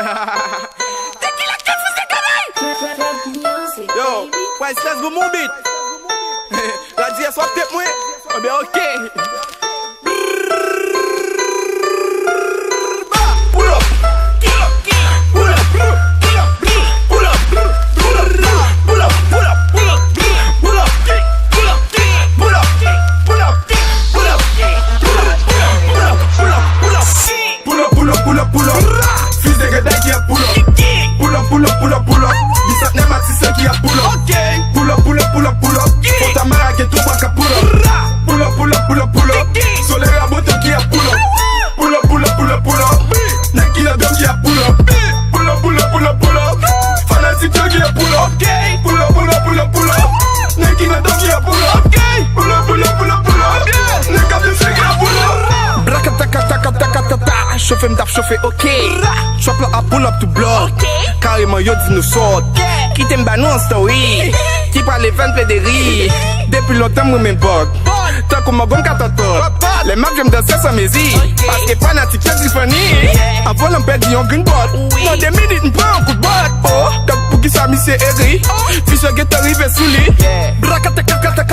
Tequila que você caralho! Yo, ouais, c'est le mon beat. La dit soit peut-être moi. Oh bien ok. Pull up. Pull up. Pull up. Pull up. Pull up. Pull up. Pull up. Pull up. Pull up. Pull up. Pull up. Pull up. Pull up. Pull up. Pull up. Pull up. Pull up. Fils de gars qui a pull up. Pull up. Pull up. Pull up. Pull up. Bisat nem matisse qui a pull up. Pull up. Pull up. Pull up. Pull up. Faut ta mère qui tout pas pull up. Pull up. Pull up. Pull up. Pull up. Soleil à bouton qui a pull up. Pull up. Pull up. Pull up. Pull up. Naki la dame qui a pull up. Pull up. Pull up. Pull up. Pull up. Fanatique qui a pull up. Pull up. Pull up. Pull up. Pull up. Naki la dame qui a pull up. Pull up. Pull up. Pull up. Pull up. Naka bien qui a pull up. Brakatakatakatakatakata. Chauffer m'tap chauffer ok. Chop la a pull up to block. Carrément yo dit nous sort. Quitte m'banou en story. Qui parle les fans plein de rire. Depuis longtemps moi m'importe. Tant qu'on m'a gomme katatot. Les maps j'aime danser sans mesure. Parce que fanatique c'est funny. En volant perdu en green bot. Dans des minutes m'prend un coup de botte. Oh, quand pour qui ça monsieur Eri. Fisher get arrivé sous lit. Brakatakatakata.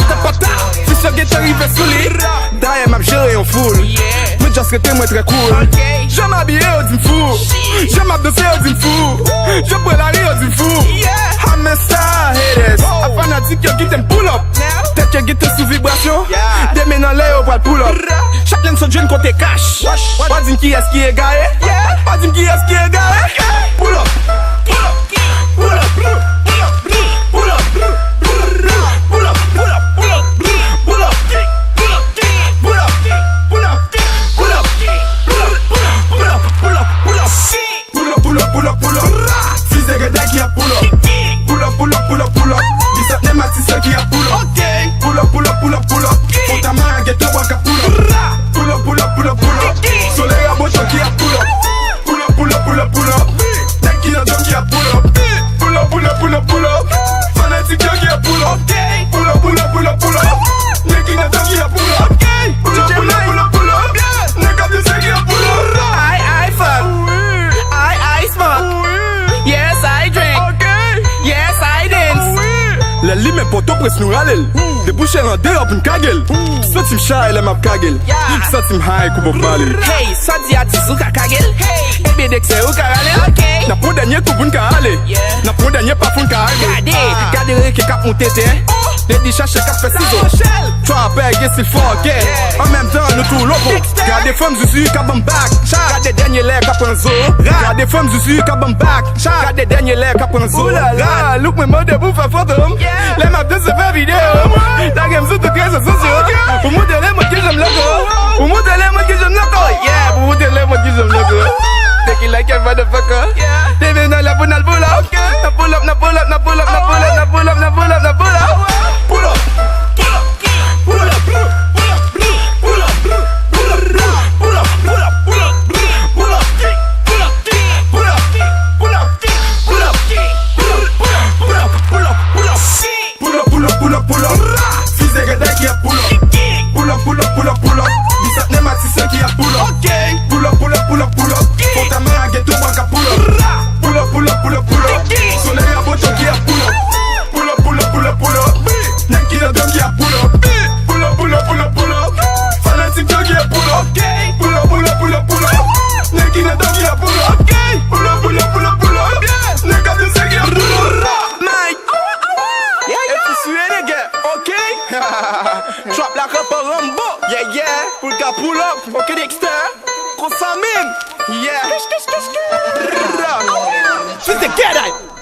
Fisher get arrivé sous lit. D'ailleurs m'a géré en full. Mais just que moi très cool. Je m'habille au din fou. Je m'abdosser au din fou. Je prends la rire au din fou. I'm a star haters. A fanatique qui t'aime pull up. Tête qui get sous vibration. Des mains dans l'air au poil pull up. Chacun son jeune côté cash. Pas d'une qui est-ce qui est garé. Pas d'une qui est-ce qui est garé. Pull up. Pull up. Pull up. Pull up. Pull up. Pull up. Pull up. Pull up. Pull up. Pull up. Pull up. Pull up. Pull up. Pull up. Pull up. Pull up. Pull up. Pull up. Pull up. Fils de gars qui a pull up. Pull up. Pull up. Pull up. Pull up. Bisat nem matisse qui a pull up. Pull up. Pull up. Pull up. Pull up. Faut ta main get up waka pull up. Pull up. Pull up. Pull up. Pull up. Soleil à bouton qui a pull up. Pull up. Pull up. Pull up. Pull up. Naki la dame qui a pull up. Pull up. Pull up. Pull up. Pull up. Fanatique qui a pull up. Pull up. Pull up. Pull up. Pull up. Naki la dame qui a pull up. Pull up. Pull up. Pull up. Pull up. Naka bien qui a pull up. I fuck. I smoke. Yes I drink. Yes I dance. La lime poto presse nous râler. Des bouchées en dehors pour une kagel. Ça tu me chat elle m'a kagel. Ça tu me high pour parler. Hey, ça dit à tisou ka kagel. Et bien dès que c'est au carale. N'a pas dernier coup pour une carale. N'a pas dernier pas pour une carale. Regardez qui cap mon tété. Les dix cherchent cap fait ciseaux. Tu as peur que c'est fort, ok. En même temps nous tout loco. Regardez femmes je suis cap en back. Regardez dernier lait cap en zoo. Regardez femmes je suis cap en back. Regardez dernier lait cap en zoo. Look me mode debout fait photo. Les maps de se faire vidéo. La game sur toutes les réseaux sociaux. Pour modeler moi qui j'aime le go. Pour modeler moi qui j'aime le go. Yeah, pour modeler moi qui j'aime le go. Take it like a motherfucker. They been all up on the pull up. Na pull up, na pull up, na pull up, na pull up, na pull up, na pull up, na pull up. Pull up. Pull up. Pull up. Pull up. Pull up. Pull up. Pull up. Pull up. Pull up. Pull up. Pull up. Pull up. Pull up. Pull up. Pull up. Pull up. Pull up. Pull up. Pull up. Fils de gars qui a pull up. Pull up. Pull up. Pull up. Pull up. Bisat nem matisse qui a pull up. Pull up. Pull up. Pull up. Pull up. Faut ta main à get tout waka pull up. Pull up. Pull up. Pull up. Pull up. Soleil à bouton qui a pull up. Pull up. Pull up. Pull up. Pull up. Naki la dame qui a pull up. Pull up. Pull up. Pull up. Pull up. Fanatique qui a pull up. Pull up. Pull up. Pull up. Pull up. Naki la dame qui a pull up. Pull up. Pull up. Pull up. Pull up. Naka bien qui a pull up. Mike. Et pour suer les gars, ok? Drop la rap en Rambo. Yeah. Pour le gars pull up. Ok Dexter. Qu'on s'amène. Yeah. Fils de gars.